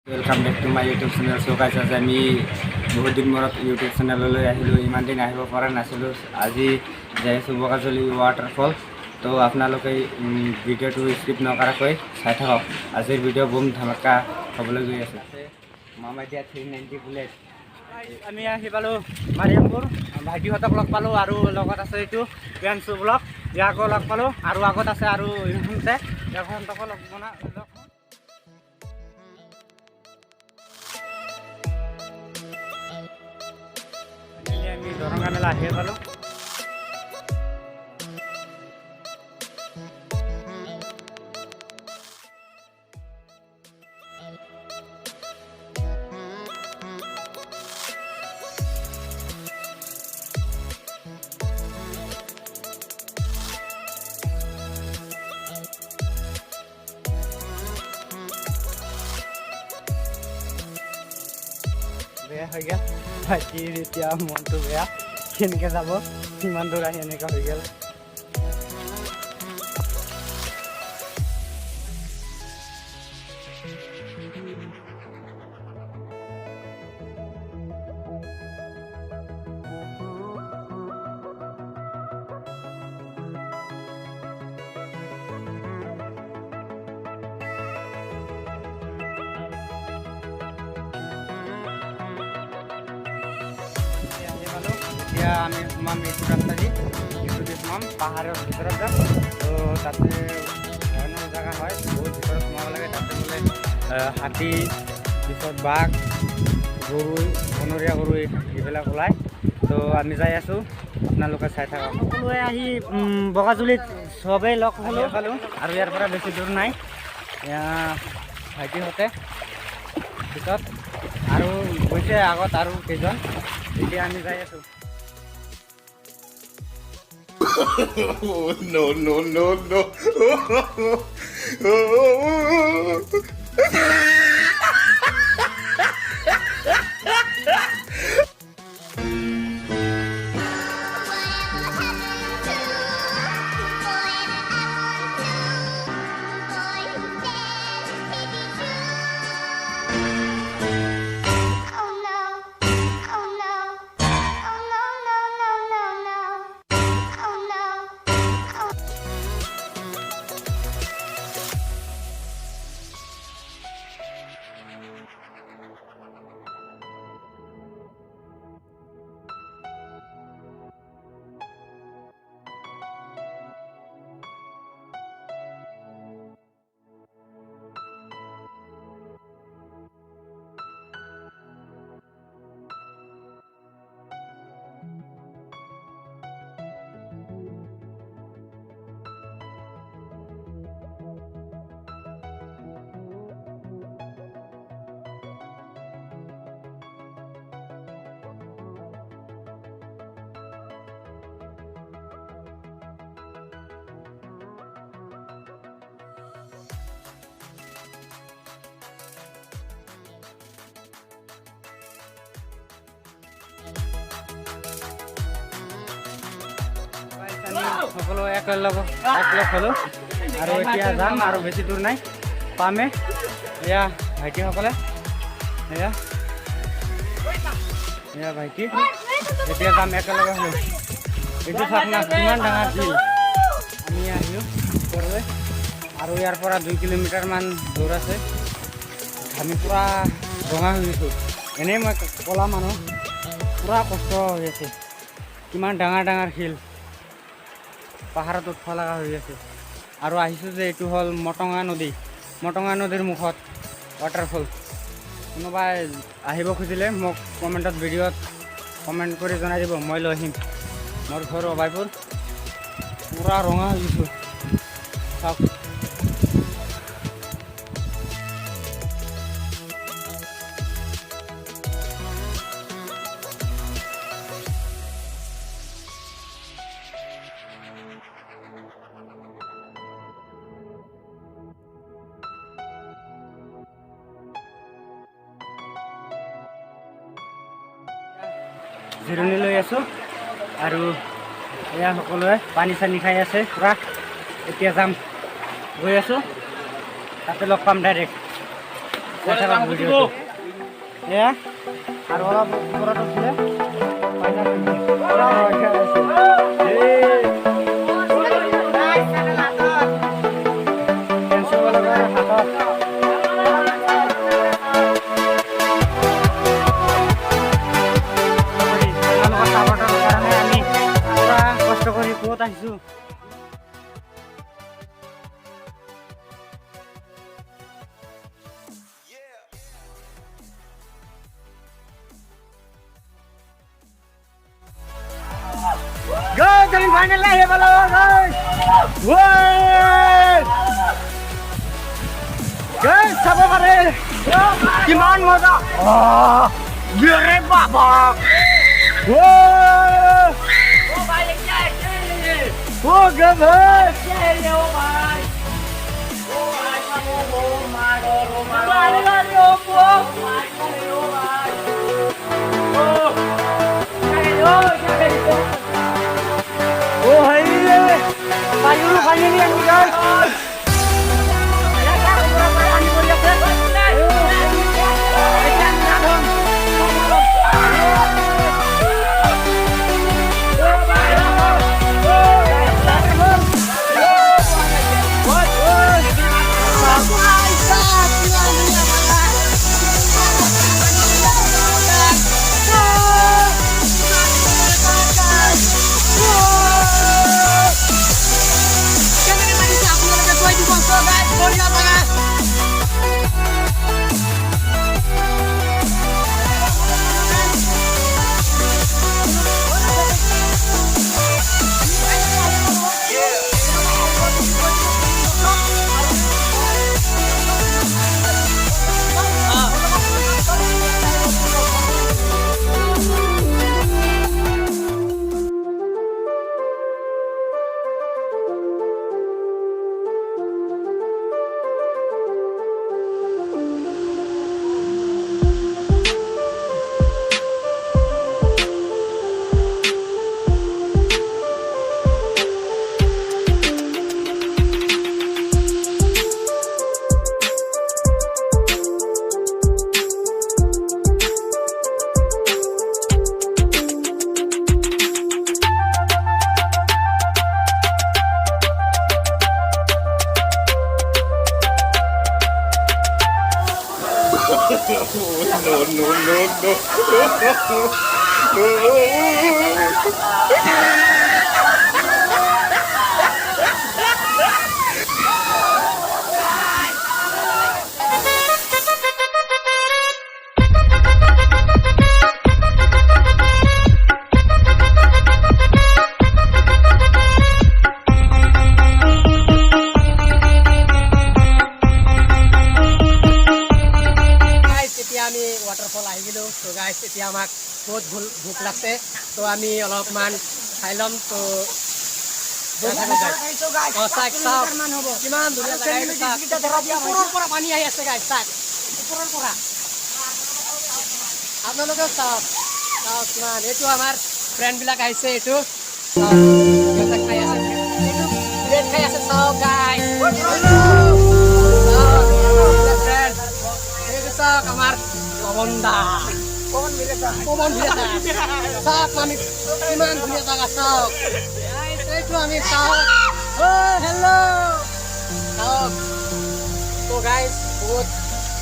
Welcome back to my YouTube channel. So guys आज আমি বহুত দিন মূৰত ইউটিউব চেনেললৈ আহিলোঁ। ইমান দিন আহিব পৰা নাছিলোঁ। আজি যাই আছোঁ বগাজুলি ৱাটাৰফল। তো আপোনালোকে ভিডিঅ'টো স্কিপ নকৰাকৈ চাই থাকক। আজিৰ ভিডিঅ' বুম ধামাকা হ'বলৈ গৈ আছে। মামাদিয়া 390 বুলেট। আমি আহি পালোঁ মাৰিয়ামপুৰ। ভাইটিহঁতক লগ পালোঁ আৰু লগত আছে এইটো প্ৰিয়াংশু ব্লগ। ইয়াকো লগ পালোঁ আৰু আগত আছে আৰু ইহঁতে ইয়াকো লগ আমি দৰঙা মেলা আহিয়ে পালোঁ। বেয়া হৈ গ'ল ভাইটিৰ এতিয়া মনটো বেয়া, কেনেকৈ যাব ইমান দূৰ আহি এনেকুৱা হৈ গ'ল। এতিয়া আমি সোমাম এইটো ৰাস্তা দি, এইটো সোমাম পাহাৰৰ ভিতৰত যাম। তো তাতে ধৰণৰ জেগা হয়, বহুত ভিতৰত সোমাব লাগে। তাতে বোলে হাতী, পিছত বাঘ, গৰু, বনৰীয়া গৰু এইবিলাক ওলায়। তো আমি যাই আছোঁ, আপোনালোকে চাই থাকক। সকলোৱে আহি বগাজুলিত চবেই লগ হ'লোঁ আৰু ইয়াৰ পৰা বেছি দূৰ নাই। ভাইটিহঁতে পিছত আৰু গৈছে আগত আৰু কেইজন, এতিয়া আমি যাই আছোঁ। No, no, no, no. সকলো একেলগ হ'লোঁ আৰু এতিয়া যাম, আৰু বেছি দূৰ নাই পামে। এয়া ভাইটিসকলে, এয়া ভাইটি, এতিয়া যাম একেলগে হ'লোঁ। এইটো চাওক না কিমান ডাঙৰ বিল। আমি আহিলোঁ ওপৰলৈ আৰু ইয়াৰ পৰা 2 কিলোমিটাৰমান দূৰ আছে। আমি পূৰা ৰঙা হৈ গৈছোঁ। এনেই মই ক'লা মানুহ, পূৰা কষ্ট হৈ আছে। কিমান ডাঙৰ ডাঙৰ শিল পাহাৰত উঠিব লগা হৈ আছে। আৰু আহিছোঁ যে এইটো হ'ল মটঙা নদী, মটঙা নদীৰ মুখত ৱাটাৰফল। কোনোবাই আহিব খুজিলে মোক কমেণ্টত ভিডিঅ'ত কমেণ্ট কৰি জনাই দিব, মই লৈ আহিম। মোৰ ঘৰ অবাইপুৰ। পূৰা ৰঙা হৈ গৈছোঁ চাওক। জিৰণি লৈ আছোঁ আৰু এয়া সকলোৱে পানী চানী খাই আছে পূৰা। এতিয়া যাম, গৈ আছোঁ, তাতে লগ পাম ডাইৰেক্ট। এয়া আর ওরা পুরাটা ছিল আমি পুরা কষ্ট করে ক'ত আহিছো Guys, kami final na hibalo guys. Woi! Guys, sabo pare. Kiman mo da? Ah! Gire baba. Woi! Oh balik jai. Oh guys. Oh bhai. Oh bhai sabo maro maro. Maro oh bhai. Oh. Oh hai payu kali ini yang guys waterfall ahi gilo to guys etia amak bahut bhuk lagse to ami olopman khai lom to sak kiman dhuria jaga upor pora pani ahi ase guys sak upor pora apnaloke sak kiman etu amar friend bilak aise etu sak khai ase etu bread khai ase sak guys friend etu sak amar Komonda, Komon biasa. Sak kami iman punya sangat sak. Guys, itu kami sak. Oh, hello. Sak. So guys, buat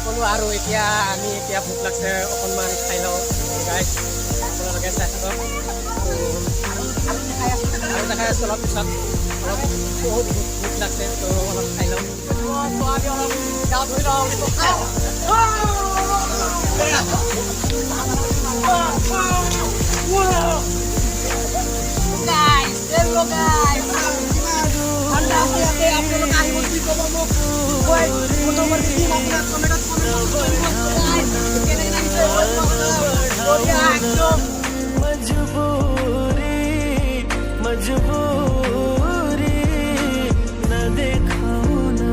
kono aru etia ami etia buk lagse okonman khailo guys. Kono lagi satu. Aku tak kaya selap sak. Buat buk lagse to olap khailo. So ami olap jauh dulu dong. Wow. Guys, hello guys. Anda siapa yang perlu kali mesti ngomong. Boy, untuk berdiri mana komentar guys. Kena ini oh ya, मजबूरी न देखाओ ना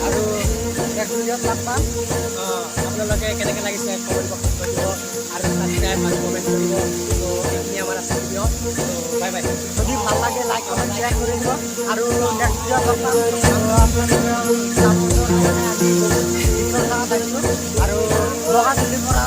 আৰু next ভিডিঅ'ত লগ পাম আপোনালোকে কেনেকৈ লাগিছে কমেণ্ট বক্সত কৈ দিব আৰু ছাবস্ক্ৰাইব আৰু কমেণ্ট কৰিব তো এইখিনি আমাৰ আছে ভিডিঅ' তো বাই বাই যদি ভাল লাগে লাইক কমেণ্ট শ্বেয়াৰ কৰি দিব আৰু নেক্সট ভিডিঅ'ত লগ পাম আৰু আপোনালোকে আৰু লগা চলিৰ পৰা